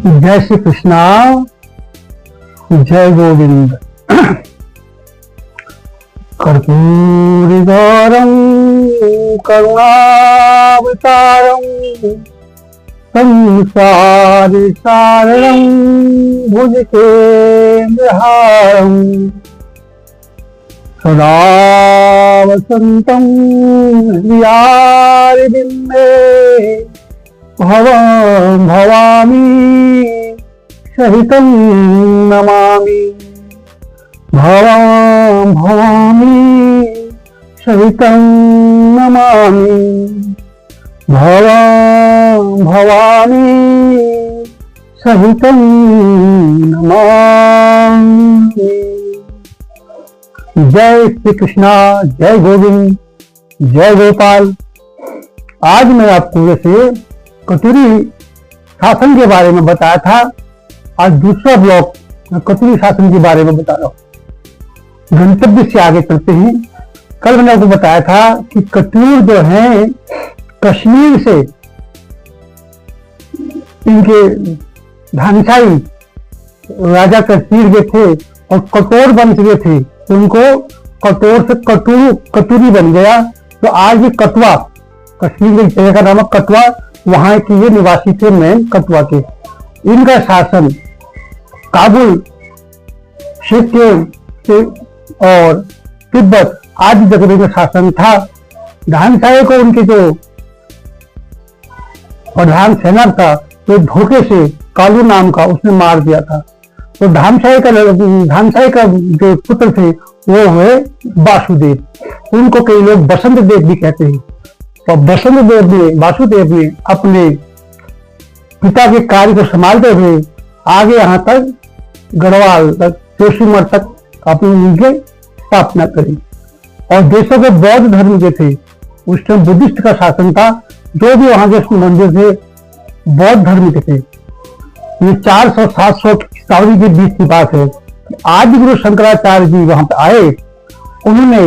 जय श्री कृष्णा, जय गोविंद। कर्पूरगौरं करुणावतारं संसारसारं भुजगेन्द्रहारं सदा वसन्तं हृदयारविन्दे भवामि सहितं नमामि। भवामि सहितं नमामि। भवामि सहितं नमामि। जय श्री कृष्णा, जय गोविंद, जय गोपाल। आज मैं आपको जैसे कटुरी शासन के बारे में बताया था, आज दूसरा ब्लॉक मैं कटुरी शासन के बारे में बता रहा हूं। गंतव्य से आगे चलते हैं। कल मैंने आपको बताया था कि कटूर जो है कश्मीर से इनके धानशाही राजा कश्मीर के थे और कटोर बन चुके थे, तो उनको कटोर से कटूरी बन गया। तो आज भी कटवा, कश्मीर की जगह का नाम है कटवा, वहां के ये निवासी थे मेन कटवा के। इनका शासन काबुल, सिक्किम और तिब्बत आदि जगह का शासन था। धानशाही को उनके जो प्रधान सेना था तो धोखे से कालू नाम का उसने मार दिया था। तो धानशाही का जो पुत्र थे वो हुए वासुदेव। उनको कई लोग बसंत देव भी कहते हैं। और वासुदेव ने अपने पिता के कार्य को संभालते हुए आगे यहाँ तक गढ़वाल तक, जोशीमठ तक अपनी उनके स्थापना करी। और देशों के बौद्ध धर्म के थे, उस टाइम बुद्धिस्ट का शासन था। जो भी वहां के मंदिर थे बौद्ध धर्म के थे। ये 400-700 ईस्वी के बीच की बात है। आदि गुरु शंकराचार्य जी वहां पे आए, उन्होंने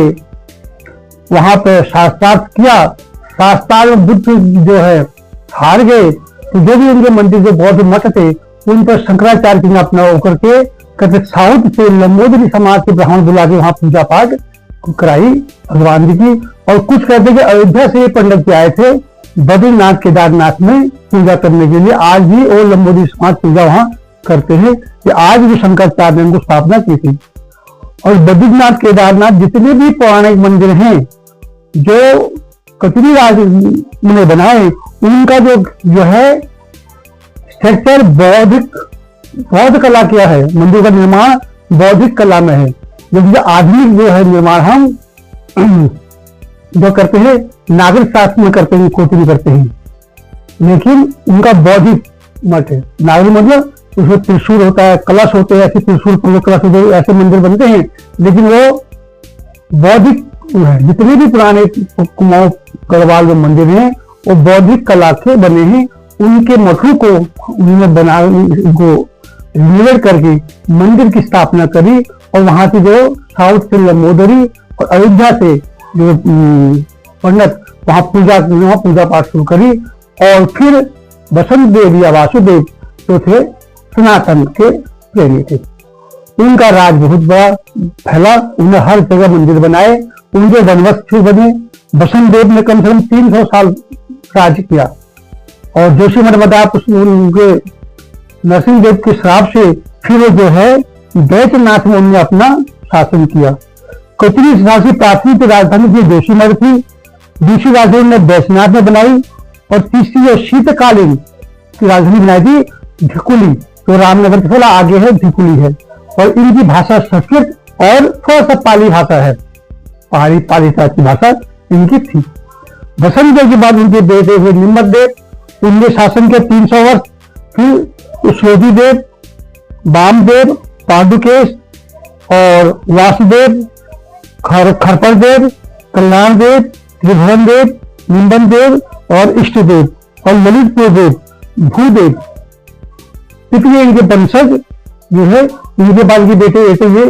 वहां पे शास्त्रार्थ किया। शास्त्रार्थ में बुद्ध जो है हार गए, तो जो भी उनके मंदिर जो बौद्ध मठ थे उन पर शंकराचार्य जी ने अपना होकर के कहते साउथ से लंबोदरी समाज के ब्राह्मण बुला के वहां पूजा पाठ कराई भगवान जी की। और कुछ कहते कि अयोध्या से पंडित जी आए थे बद्रीनाथ केदारनाथ में पूजा करने के लिए। आज भी वो लंबोदरी समाज पूजा वहां करते हैं। कि आज भी शंकराचार्य ने उनको स्थापना की थी। और बद्रीनाथ केदारनाथ जितने भी पौराणिक मंदिर हैं जो कटुरी राज ने बनाए, उनका जो है स्ट्रक्चर बौद्ध कला किया है। मंदिर का निर्माण बौद्धिक कला में है। जबकि आधुनिक जो है निर्माण हम जो करते हैं नागरिक शास्त्र में करते हैं, कोटरी करते हैं, लेकिन उनका बौद्धिक मठ है। नागरिक मतलब उसमें त्रिशूल होता है, कलश होते हैं, ऐसे त्रिशूल कलश होते हैं, ऐसे मंदिर बनते हैं। लेकिन वो बौद्धिक है। जितने भी पुराने कुमाऊं गढ़वाल जो मंदिर हैं वो बौद्धिक कला के बने हैं। उनके मठों को उन्होंने बना, उनको रिनोवेट करके मंदिर की स्थापना करी। और वहां से जो साउथ से लंबोदरी और अयोध्या से जो पंडित वहां पूजा पाठ शुरू करी। और फिर बसंत देव या वासुदेव जो थे सनातन के प्रेमी थे। उनका राज बहुत बड़ा फैला, उन्हें हर जगह मंदिर बनाए, उनके वनवास फिर बने। बसंत देव ने कम से कम 300 साल राज किया। और जोशीमठ बताया उनके नरसिंह देव के श्राप से फिर वो जो है बैजनाथ में उन्होंने अपना शासन किया। कटुरी शासी प्राथमिक राजधानी थी जोशीमठ थी, दूसरी राजधानी ने बैजनाथ में बनाई, और तीसरी जो शीतकालीन की राजधानी बनाई थी धिकुली, तो रामनगर से थोड़ा आगे है धिकुली है। और इनकी भाषा संस्कृत और थोड़ा सा पाली भाषा है, पहाड़ी पाली की भाषा इनकी थी। बसंत देव के बाद उनके बेटे हुए निम्मत देव, उनके शासन के 300 वर्ष। फिर शोधी देव, वामदेव, पांडुकेश और वासुदेव, खरपर देव, कल्याण देव, त्रिभुवन देव, निम्बन देव और इष्ट देव और ललितपुर देव, भूदेव, इतने इनके वंशज जो है। इनके बाद के बेटे ऐसे ये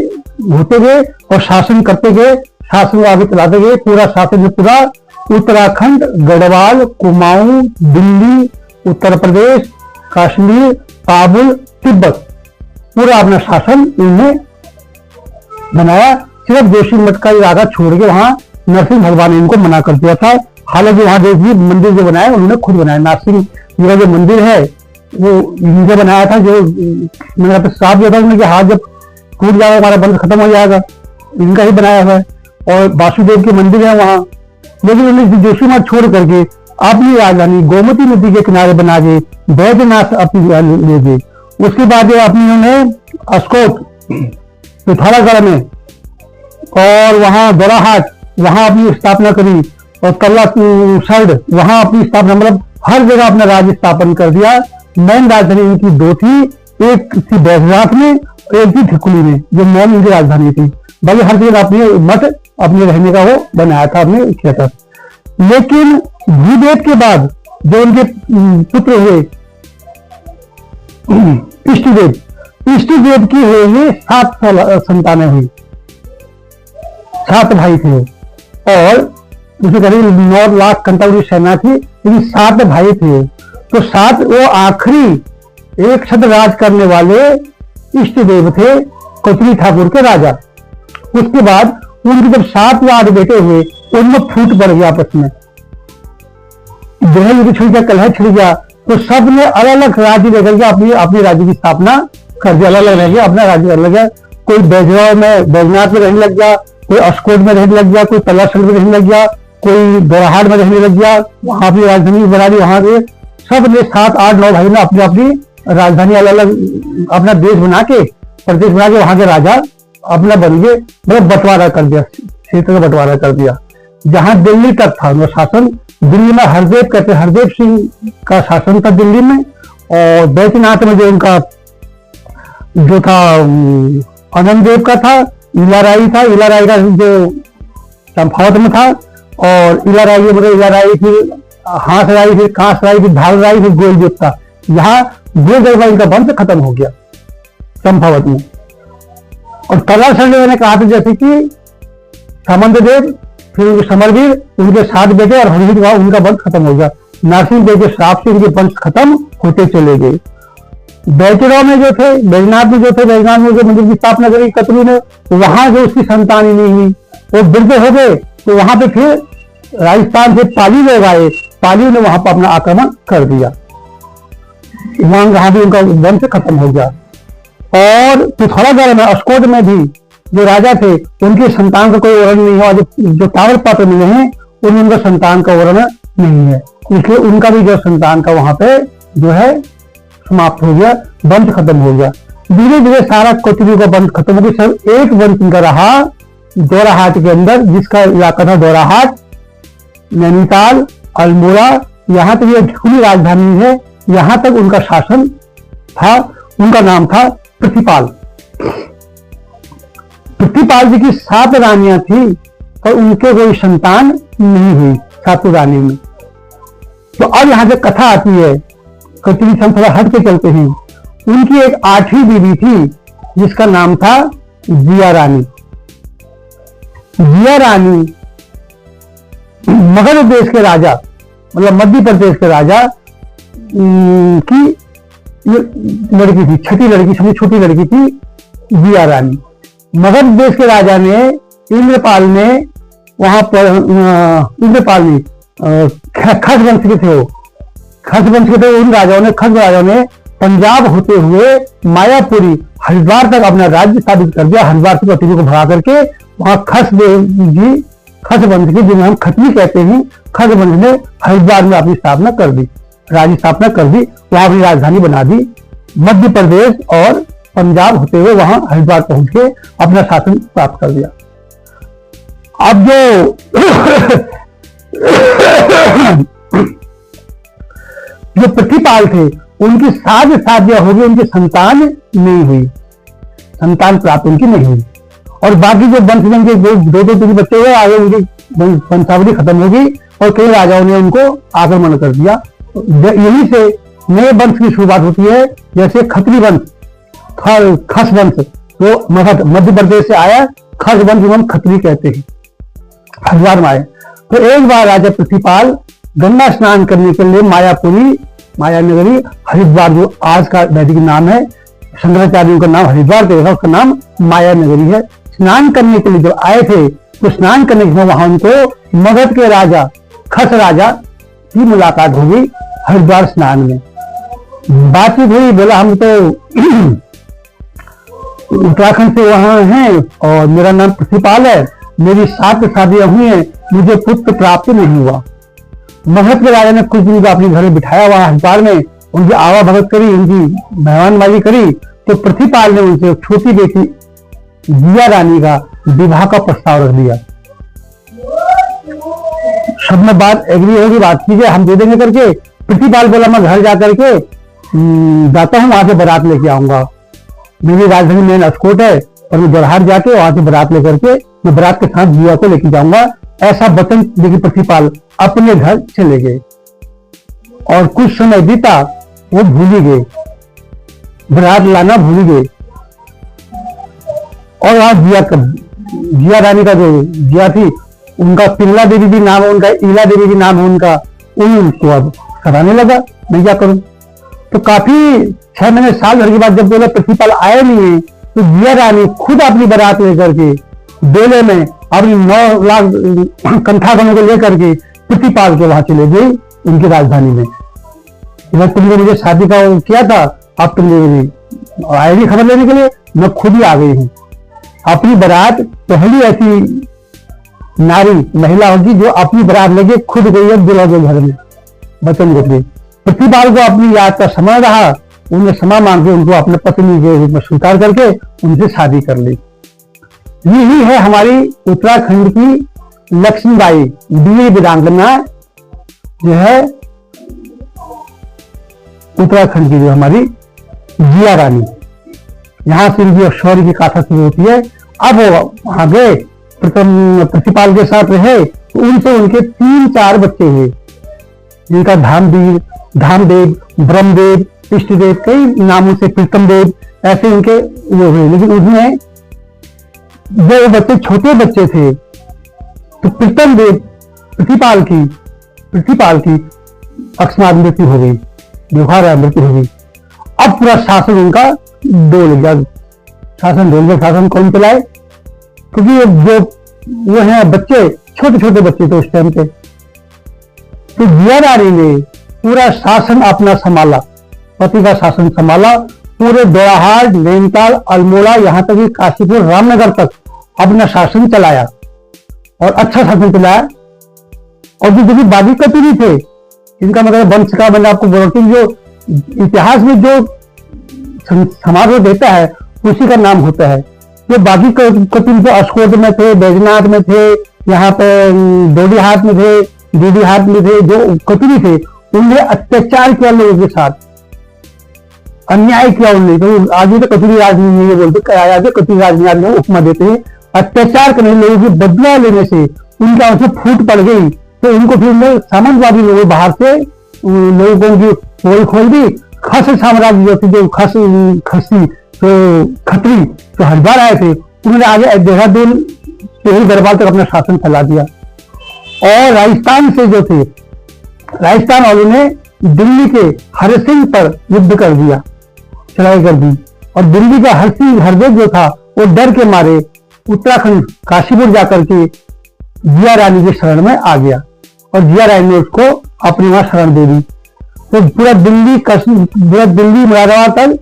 होते गए और शासन करते गए, शासन को आगे चलाते गए। पूरा शासन में पूरा उत्तराखंड, गढ़वाल, कुमाऊं, दिल्ली, उत्तर प्रदेश, कश्मीर, काबुल, तिब्बत पूरा अपना शासन इन्होंने बनाया। सिर्फ जोशी मठ का इलाका छोड़ के वहां नरसिंह भगवान ने इनको मना कर दिया था। हालांकि वहां देखिए मंदिर जो बनाया उन्होंने खुद बनाया। नरसिंह मेरा जो मंदिर है वो इनसे बनाया था। जो मैंने पे साफ दिया था उन्होंने कि हाथ जब टूट जाएगा हमारा बंद खत्म हो जाएगा, इनका ही बनाया हुआ है। और वासुदेव के मंदिर है वहां। लेकिन उन्होंने जोशी मठ छोड़ करके अपनी राजधानी गोमती नदी के किनारे बना के बैद्यनाथ अपनी ले गए। उसके बाद अपनी उन्होंने अस्कोट पिथौरागढ़ में और वहां दोराहाट वहां अपनी स्थापना करी और कल्ला साइड वहां अपनी स्थापना, मतलब हर जगह अपना राज्य स्थापन कर दिया। मेन राजधानी इनकी दो थी, एक थी बैद्यनाथ में और एक थी धिकुली में, जो मेन इनकी राजधानी थी। बाकी हर जगह अपने मठ अपने रहने का वो बनाया था, अपने किया था। लेकिन भूदेव के बाद जो उनके पुत्र हुए इष्टदेव की हुए 7 संतानें हुई, 7 भाई थे और उसे करीब 9 लाख कंटाउरी सेना थी, लेकिन 7 भाई थे। तो 7 वो आखिरी एक छत्र राज करने वाले इष्टदेव थे कोचरी ठाकुर के राजा। उसके बाद उनके जब 7 या 8 बेटे हुए उनमें फूट पड़ गया आपस में, दोनों की छिड़ गया, कलह छिड़ गया। तो सब ने अलग अलग राज्य लेकर के अपनी राज्य की स्थापना कर दिया, अलग अलग रह गया, अपना राज्य अलग गया। कोई बैजनाथ में रहने लग गया, कोई अस्कोट में रहने लग गया, कोई तलाशल में रहने लग गया, कोई दोराहाट में रहने लग गया, वहां अपनी राजधानी बना दी। वहां के सब ने 7, 8, 9 भाई ने अपनी अपनी राजधानी अलग अलग अपना देश बना के प्रदेश बना के वहां के राजा अपना बन गए, मतलब बंटवारा कर दिया, क्षेत्र का बंटवारा कर दिया। जहां दिल्ली तक था उनका शासन, दिल्ली में हरदेव कहते, हरदेव सिंह का शासन था दिल्ली में। और बैद्यनाथ में जो उनका जो था आनंद देव का था, इलाराई था, इलाराई का जो चंपावत में था। और इलाराई मतलब इलाराई, फिर हाथ राई, फिर कांस राई, फिर ढाल राई, फिर गोलदेव था। यहाँ गोलदेव का इनका वंश खत्म हो गया चंपावत में। और तलाशल ने कहा था जैसे कि सामंत देव, फिर उनके समरवीर, उनके 7 बेटे और हरिहित का उनका वंश खत्म हो गया। नरसिंह देव के श्राप से उनके वंश खत्म होते चले गए। बैचराव में जो थे, बैजनाथ में जो थे, बैजनाथ में जो मंदिर की स्थापना करी कतरी ने, वहां जो उसकी संतान ही नहीं हुई, वो वृद्ध हो गए। तो वहां पे फिर राजस्थान से पाली लोग आए, पाली ने वहां पर अपना आक्रमण कर दिया, वहां भी उनका वंश खत्म हो गया। और पिथौरागढ़ में अस्कोट में भी जो राजा थे उनकी संतान का कोई वर्णन नहीं है, और जो टावर पात्र मिले हैं उनमें उनका संतान का वर्णन नहीं है, इसलिए उनका भी जो संतान का वहां पे जो है समाप्त हो गया, वंश खत्म हो गया। धीरे धीरे सारा कोचरी का वंश खत्म हो गया। सिर्फ एक वंश इनका रहा दोराहाट के अंदर, जिसका इलाका था दोराहाट, नैनीताल, अल्मोड़ा, यहाँ तक ये धिकुली राजधानी है, यहाँ तक उनका शासन था। उनका नाम था प्रतिपाल। प्रतिपाल जी की 7 रानियां थी और उनके कोई संतान नहीं हुई 7 रानी में। तो अब यहां से कथा आती है, कचरी से हम थोड़ा हट के चलते हैं। उनकी एक 8वीं बीवी थी जिसका नाम था जिया रानी। जिया रानी मगध देश के राजा, मतलब मध्य प्रदेश के राजा की लड़की थी, छठी लड़की, सबसे छोटी लड़की थी जिया रानी। मगध देश के राजा ने इंद्रपाल ने वहां पर इंद्रपाल ने खस वंश के थे, वो खस वंश के थे। उन राजाओं ने, खस राजाओं ने पंजाब होते हुए मायापुरी हरिद्वार तक अपना राज्य स्थापित कर दिया। हरिद्वार से पृथ्वी को भगा करके वहां खस जी, खस वंश के, जिन्हें हम खतनी कहते हैं, खस वंश ने हरिद्वार में अपनी स्थापना कर दी, राज्य स्थापना कर दी, वहां अपनी राजधानी बना दी। मध्य प्रदेश और पंजाब होते हुए वहां हरिद्वार पहुंच के अपना शासन प्राप्त कर दिया। अब जो प्रतिपाल थे उनकी 7 शादियां हो गई, उनकी संतान नहीं हुई, संतान प्राप्त उनकी नहीं हुई। और बाकी जो वंश के 2-3 बच्चे हुए, आगे उनकी वंशावली खत्म हो गई और कई राजाओं ने उनको आक्रमण कर दिया। यहीं से नए वंश की शुरुआत होती है, जैसे खत्री वंश, खस वंश, तो मध्य प्रदेश से आया, खस वंश हम खत्री कहते हैं, हरिद्वार में आए। तो एक बार राजा प्रतिपाल गंगा स्नान करने के लिए मायापुरी माया नगरी हरिद्वार, जो आज का वैदिक नाम है, शंकराचार्यों का नाम हरिद्वार के उसका नाम माया नगरी है। स्नान करने के लिए जब आए थे तो स्नान करने के बाद वहां उनको मगध के राजा खस राजा की मुलाकात हो गई हरिद्वार स्नान में। बातचीत हुई, बोला हम तो उत्तराखंड से वहां हैं और मेरा नाम प्रतिपाल है, मेरी 7 शादियां हुई हैं, मुझे पुत्र प्राप्त नहीं हुआ। मगध के राजा ने कुछ दिन को अपने घर में बिठाया वहां हरिद्वार में, उनकी आवा भगत करी, उनकी मेहमानबाजी करी। तो प्रतिपाल ने उनसे छोटी बेटी जिया रानी का विवाह का प्रस्ताव रख दिया। सब में बात एग्री होगी, बात कीजिए, हम दे देंगे करके। प्रतिपाल बोला मैं घर जाकर के जाता हूँ, वहां से बारात लेके आऊंगा, मेरी राजधानी मेन अस्कोट है और मैं जवाहर जाके वहां से बारात लेकर के मैं बारात के साथ जिया को लेके जाऊंगा। ऐसा वचन देके प्रतिपाल अपने घर चले गए और कुछ समय बीता, वो भूल ही गए, बारात लाना भूल गए। और वहां जिया रानी का जो जिया थी, उनका पिल्ला देवी भी नाम है उनका, ईला देवी भी नाम है उनका, उनको अब कराने लगा, मैं क्या करूं। तो काफी 6 महीने साल भर के बाद जब बोले प्रतिपाल आए नहीं है, तो जिया रानी खुद अपनी बारात लेकर के बेले में अपनी 9 लाख कंठागणों को लेकर के प्रतिपाल के वहां चले गई उनकी राजधानी में। तुमने मुझे शादी का किया था, अब तुम आएगी खबर लेने के लिए, मैं खुद ही आ गई हूं। अपनी बारात पहली ऐसी नारी महिला होगी जो अपनी बारात लेके खुद गई है दूल्हा के घर में, वचन देती। प्रतिपाल को अपनी याद का समय रहा, उन्हें क्षमा मांग के उनको अपने पत्नी के रूप में स्वीकार करके उनसे शादी कर ली। यही है हमारी उत्तराखंड की लक्ष्मीबाई वीर वीरांगना, जो है उत्तराखंड की जो हमारी जिया रानी। यहां से इनकी शौर्य की गाथा शुरू होती है। अब वो आगे प्रतिपाल के साथ रहे, तो उनसे उनके 3-4 बच्चे हुए, जिनका धामदेव, ब्रह्मदेव, इष्टदेव, कई नामों से, प्रीतम देव, ऐसे उनके वो हुए। लेकिन उसमें जो बच्चे छोटे बच्चे थे, तो प्रीतम देव प्रतिपाल की अकस्मात मृत्यु हो गई, बुखार मृत्यु हो गई। अब पूरा शासन उनका डोल गया। शासन कौन चलाए, क्योंकि जो वो हैं बच्चे, छोटे छोटे बच्चे थे उस टाइम पे। तो जिया रानी ने पूरा शासन अपना संभाला, पति का शासन संभाला, पूरे दोराहाट, नैनीताल, अल्मोड़ा, यहां तक कि काशीपुर, रामनगर तक अपना शासन चलाया और अच्छा शासन चलाया। और जो बागी कतुरी थे, इनका मतलब वंश का, मैंने आपको बोला कि जो इतिहास में जो समारोह देता है उसी का नाम होता है। जो बागी कतुरी जो अस्कोट में थे, बैजनाथ में थे, यहाँ पे डोडीहाट में थे, डीडीहाट में थे, जो कतुरी थे उन्हें अत्याचार किया लोगों के साथ, अन्याय किया उन्हें। तो आगे तो कतुरी राजनीति ये बोलते, आगे कतुरी राजनीति में उपमा देते हैं, अत्याचार करने लोगों की बदला लेने से उनका उसमें फूट पड़ गई। तो उनको फिर सामंतवादी लोगों बाहर से लोगों की पोल खोल दी। खस साम्राज्य जो खसी तो खत्री जो हरिद्वार आए थे, उन्होंने आगे देहरादून टिहरी दरबार तक अपना शासन फैला दिया। और राजस्थान से जो थे, राजस्थान वालों ने दिल्ली के हरसिंह पर युद्ध कर दिया, चढ़ाई कर दी। और दिल्ली का हरदेव जो था वो डर के मारे उत्तराखंड काशीपुर जाकर के जिया रानी के शरण में आ गया और जिया रानी ने उसको अपनी वहां शरण दे दी। तो पूरा दिल्ली मुरादाबाद तक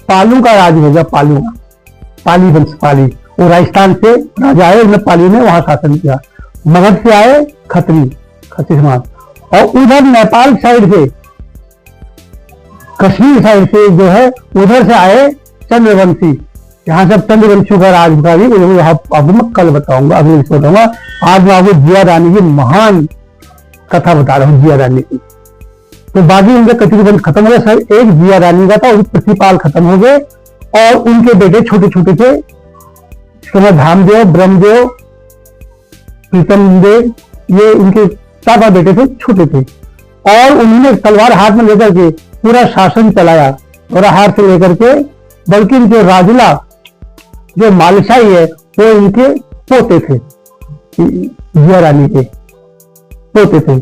पालू का राज हो गया, पाली वंश, पाली। वो राजस्थान से राजा आए, उन्हें पाली ने वहां शासन किया। मगध से आए खत्री समाज, और उधर नेपाल साइड से, कश्मीर साइड से जो है उधर से आए चंद्रवंशी। यहाँ सब चंद्रवंशियों का राजभारी, आपको मैं कल बताऊंगा, अगले बताऊंगा। आज मैं आपको जिया रानी की महान कथा बता रहा हूँ, जिया रानी की। तो बाकी उनके कतुरी वंश खत्म हो गए, सर एक जिया रानी का था, उनके प्रतिपाल खत्म हो गए और उनके बेटे छोटे छोटे थे। धामदेव, ब्रह्मदेव, प्रीतम देव, ये उनके 4 बेटे थे, छोटे थे। और उन्होंने तलवार हाथ में लेकर के पूरा शासन चलाया, और हाथ से लेकर के, बल्कि इनके राजुला जो मालशाही है वो इनके पोते थे, जिया रानी के पोते थे।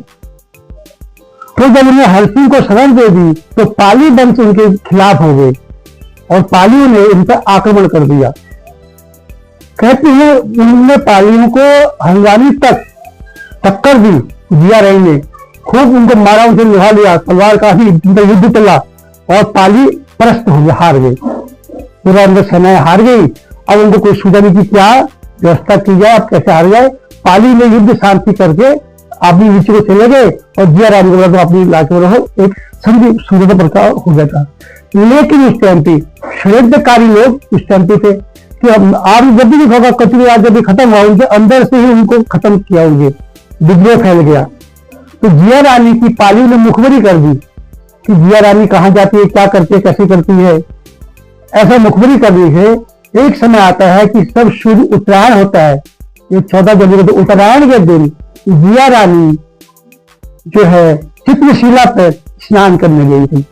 तो जब उन्हें हरसिंह को शरण दे दी तो पाली वंश उनके खिलाफ हो गए और पालियों ने इन पर आक्रमण कर दिया। कहते हैं उन्होंने पालियों को हल्द्वानी तक टक्कर दी। जिया रानी ने खूब उनको मारा, उनसे लुहा लिया, तलवार का ही युद्ध चला और पाली परास्त हो गए, हार गए। पूरा उनकी सेनाएं हार गई। अब उनको कोई सूझा नहीं कि क्या व्यवस्था की जाए, अब कैसे हार जाए। पाली ने युद्ध शांति करके अपनी नीचे को चले गए और जिया रानी को अपनी इलाके में रहो, एक संधि सूर्य प्रकार हो गया था। लेकिन उस टाइम पे षड्यंत्रकारी लोग उस टाइम पे थे कि आप जब भी देखोगा कचरी आज जब भी खत्म हुआ, उनके अंदर से ही उनको खत्म किया, उनके विद्रोह फैल गया। तो जिया रानी की पाली ने मुखबरी कर दी कि जिया रानी कहाँ जाती है, क्या करती है, कैसे करती है। ऐसा मुखबरी करने से एक समय आता है कि सब शुभ उत्तरायण होता है, ये 14 जनवरी को उत्तरायण के दिन जिया रानी जो है चित्रशिला पर स्नान करने गई थी।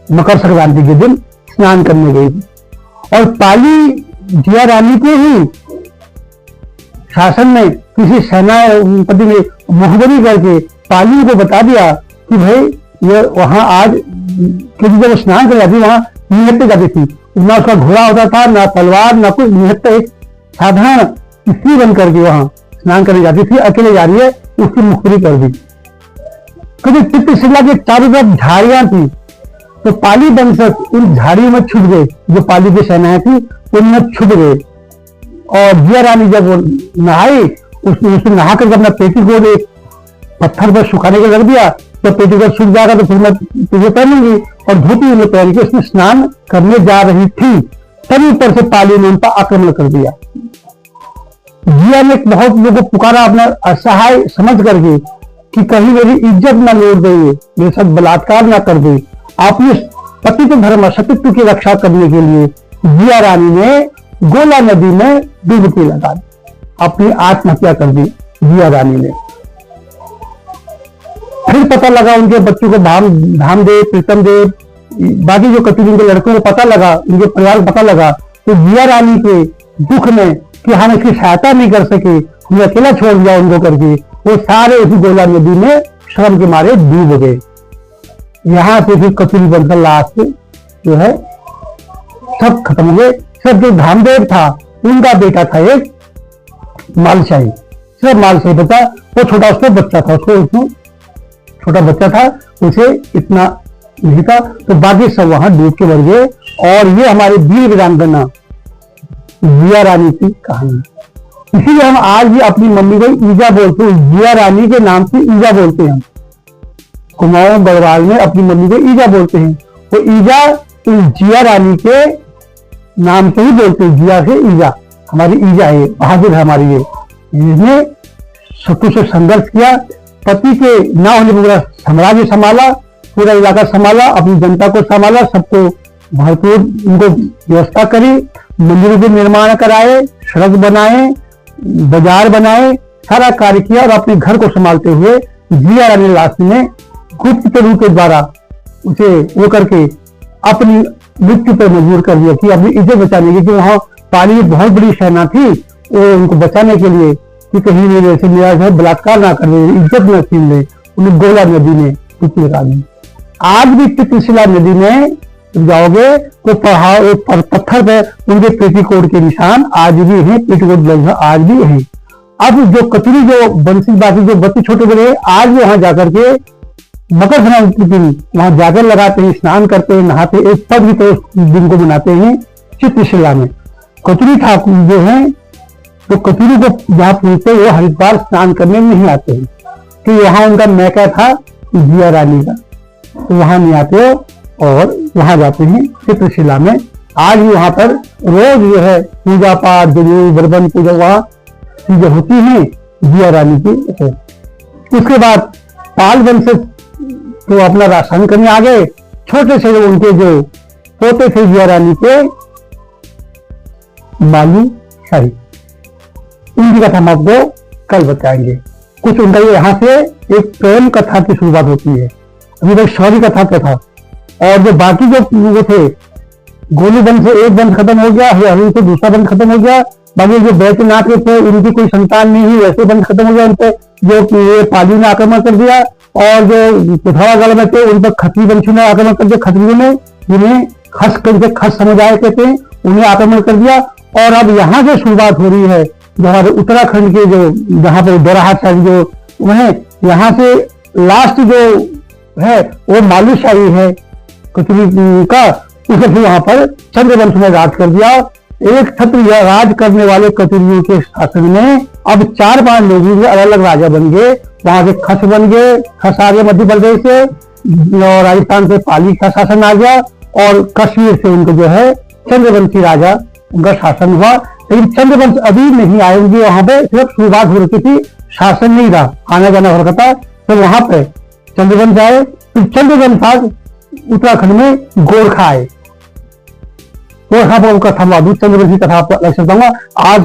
मकर संक्रांति के दिन स्नान करने गई थी और पाली जिया रानी के ही शासन में किसी सेनापति ने मुखबरी करके पाली को बता दिया कि भाई ये वहां आज क्योंकि जब स्नान कर जाती वहां निहत्ते जाती थी, ना उसका घोड़ा होता था, ना तलवार, ना कुछ, निहत्ते एक साधारण स्त्री बन करके वहां स्नान करने जाती थी, अकेले जा रही है, उसकी मुखबरी कर दी। कभी चित्रशिला के चारों तरफ झाड़ियां थी तो पाली वंशज उन झाड़ियों में छुप गए, जो पाली की सेनाएं थी उनमें छुप गए। और जिया रानी जब नहाई, उसने नहा करके अपना पेटीकोट एक पत्थर पर सुखाने के रख दिया, तो पेटीकोट सूख जाएगा तो फिर मैं तुझे पहनूंगी, और धोती उन्हें पहन के उसमें स्नान करने जा रही थी, तभी ऊपर से पाली ने उन पर आक्रमण कर दिया। जिया ने बहुत लोगों को पुकारा अपना असहाय समझ करके कि कहीं मेरी इज्जत ना लौट देंगे, मेरे साथ बलात्कार ना कर दे। अपने पति के धर्म सतीत्व की रक्षा करने के लिए जिया रानी ने गोला नदी में डुबकी लगा दी, अपनी आत्महत्या कर दी जिया रानी ने। फिर पता लगा उनके बच्चों को धामदेव, प्रीतमदेव, बाकी जो कचूरी के लड़कों को पता लगा, उनके परिवार को पता लगा, तो जिया रानी के दुख में कि हम इसकी सहायता नहीं कर सके, हमने अकेला छोड़ दिया उनको करके, वो सारे उसी गोला नदी में शर्म के मारे डूब गए। यहां से फिर कचूरी बनकर लास्ट जो है सब खत्म हो गए। सब जो धामदेव था उनका बेटा था एक मालशाही, सिर्फ मालशाही बचा, वो छोटा उसका बच्चा था, उसको छोटा बच्चा था, उसे इतना नहीं था, तो बाकी सब वहां डूब के मर गए। और ये हमारी वीर वीरांगना जिया रानी की कहानी। इसीलिए हम आज भी अपनी मम्मी को ईजा बोलते हैं, जिया रानी के नाम से ईजा बोलते हैं। कुमाऊं गढ़वाल में अपनी मम्मी को ईजा बोलते हैं, वो ईजा जिया रानी के नाम से ही बोलते हैं, जिया से ईजा, हमारी ईजा है, बहादुर है हमारी ये। इसने शत्रु से संघर्ष किया, पति के ना होने पर पूरा साम्राज्य संभाला, पूरा इलाका संभाला, अपनी जनता को संभाला, सबको भरपूर उनको व्यवस्था करी, मंदिरों के निर्माण कराए, सड़क बनाए, बाजार बनाए, सारा कार्य किया। और अपने घर को संभालते हुए जिया रानी लास्ट में गुप्त रूप के द्वारा उसे वो करके अपनी मृत्यु पर मजबूर कर दिया कि अपनी इज्जत बचाने की, कि वहां पाली में बहुत बड़ी सेना थी, वो उनको बचाने के लिए कि कहीं मेरे से मेरा जो बलात्कार ना कर दे, इज्जत न छीन ले, उन्हें गोला नदी में डुबकी लगा दी। आज भी चित्रशिला नदी में जाओगे तो पहाड़ पत्थर पर उनके पेटीकोट के निशान आज भी हैं, पेटीकोट लगभग आज भी है। अब जो कचरी जो बंसी बाकी जो बच्चे छोटे बड़े आज भी वहां जाकर के मकर संक्रांति के दिन वहां जाकर लगाते हैं, स्नान करते हैं, नहाते हैं, एक पद भी तो दिन को मनाते हैं चित्रशिला में। कचरी ठाकुर जो है तो कचरी को जहाँ पूछते वो हरिद्वार स्नान करने नहीं आते हैं, कि वहां उनका मैका था जिया रानी का, तो वहां नहीं आते और वहां जाते हैं चित्रशिला में। आज भी वहां पर रोज जो है पूजा पाठ, जरूर बर्बन पूजा वहां चीजें होती हैं जिया रानी की। उसके बाद पाल वंश तो अपना राजस्थान करने आ गए, छोटे से उनके जो पोते थे जिया रानी के माली शाही, उनकी कथा हम आपको कल बताएंगे। कुछ उनका यहाँ से एक प्रेम कथा की शुरुआत होती है, अभी तक शौर्य कथा का था। और जो बाकी जो वो थे गोलू वंश से एक वंश खत्म हो गया, हरि से दूसरा वंश खत्म हो गया, बाकी जो बैद्यनाथ के थे उनकी कोई संतान नहीं हुई, वैसे वंश खत्म हो गया, उनपे जो ये पाली ने आक्रमण कर दिया, और जो पिथौरागढ़ में थे उन पर खत्री वंशियों ने आक्रमण कर दिया। खत्रियों ने, जिन्हें खस समुदाय कहते हैं, उन्हें आक्रमण कर दिया। और अब यहाँ से शुरुआत हो रही है जो हमारे उत्तराखंड के जो जहाँ पे दोराहा साइड जो है, यहाँ से लास्ट जो है वो मालूशाही है कतरी का। उसे फिर वहां पर चंद्रवंश ने राज कर दिया। एक क्षत्रिय राज करने वाले कतरियों के शासन में अब 4-5 लोगों के अलग अलग राजा बन गए। वहां से खस बन गए, खस आ गए मध्य प्रदेश से, और राजस्थान से पाली का शासन आ गया, और कश्मीर से उनको जो है चंद्रवंशी राजा उनका शासन हुआ। लेकिन चंद्रवंश अभी नहीं आएंगे, वहां पे सिर्फ शुरुआत हो रही थी, शासन नहीं रहा, आना जाना हो रहा था। तो वहां पे चंद्रवंश आए। फिर चंद्रवंश आज उत्तराखंड में गोरखा आए। गोरखा पर कथा माधु चंद्रवंशी कथा आपको अलग से बताऊंगा। आज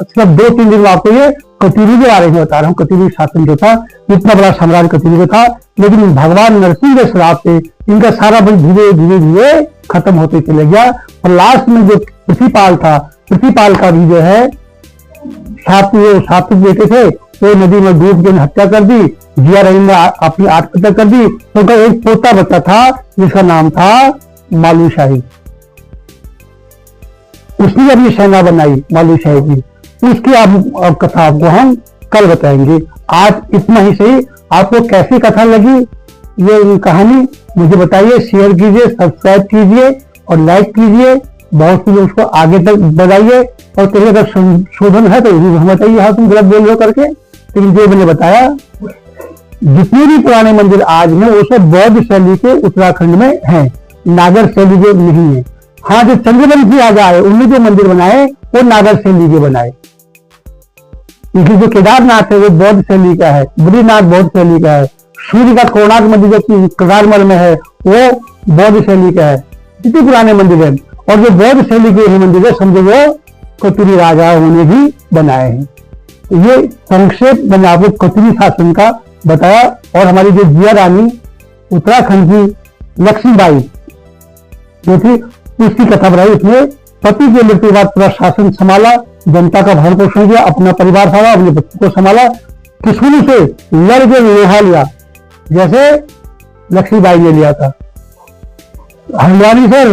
सिर्फ 2-3 दिन में आपको ये कतिरी के बारे में बता रहा हूँ। कतिरी शासन जो था, इतना बड़ा साम्राज्य कतिरी का था, लेकिन भगवान नरसिंह के श्राप से इनका सारा बल धीरे धीरे धीरे खत्म होते चले गया। और लास्ट में जो पृथ्वीपाल था, पृथ्वीपाल का भी जो है सात बेटे थे, तो नदी में डूब के हत्या कर दी। जिया रहीम ने अपनी आत्महत्या कर दी। तो उनका एक पोता बच्चा था जिसका नाम था मालूशाही। उसने अपनी सेना बनाई मालूशाही की। उसकी अब कथा आपको हम कल बताएंगे। आज इतना ही सही। आपको कैसी कथा लगी ये कहानी मुझे बताइए, शेयर कीजिए, सब्सक्राइब कीजिए और लाइक कीजिए। बहुत से लोग उसको आगे तक बढ़ाइए, और कहीं अगर संशोधन है तो हमें बताइए, हाँ तुम गलत बोल रहे हो करके। लेकिन जो मैंने बताया, जितने भी पुराने मंदिर आज में वो सब बौद्ध शैली के उत्तराखंड में हैं, नागर शैली के नहीं है। हाँ, जो चंद्रवंशी राजा आए उन्होंने जो मंदिर बनाए वो नागर शैली के बनाए। इसलिए जो केदारनाथ है वो बौद्ध शैली का है, बद्रीनाथ बौद्ध शैली का है, सूर्य का कोणार्क मंदिर जो केदारमल में है वो बौद्ध शैली का है। इतने पुराने मंदिर है, और जो बौद्ध शैली के मंदिर है समझो वो कतुरी राजाओं ने भी बनाए हैं। तो ये संक्षेप मैंने आपको कतुरी शासन का बताया। और हमारी जो जिया रानी उत्तराखंड की लक्ष्मीबाई जो थी उसकी कथा बनाई। उसने पति के मृत्यु के बाद पूरा शासन संभाला, जनता का भरण पोषण किया, अपना परिवार संभाला, अपने बच्चों को संभाला, किशोरी से लड़ के लोहा लिया जैसे लक्ष्मीबाई ने लिया था। हल्द्वानी से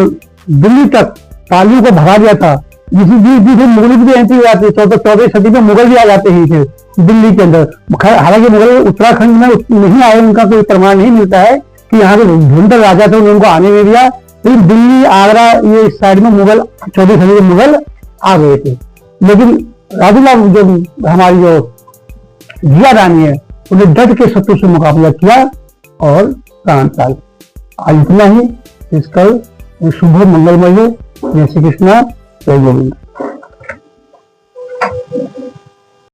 दिल्ली तक पालियों को भगा दिया था। जिसे मुगल भी एंट्री हो जाती, 14वीं सदी में मुगल भी आ जाते ही थे दिल्ली के अंदर। हालांकि मुगल उत्तराखंड में नहीं आए, उनका कोई प्रमाण नहीं मिलता है कि यहाँ के धुंधर राजा थे उनको आने नहीं दिया। लेकिन दिल्ली, आगरा, ये साइड में मुगल 14वीं सदी में मुगल आ गए थे। लेकिन राजूला जो हमारी जो जिया रानी है उन्हें डट के शत्रु से मुकाबला किया और प्राण त्याग। आज इतना ही। इस कल शुभ मंगलमय हो। जय श्री कृष्णा, जय गोविंद।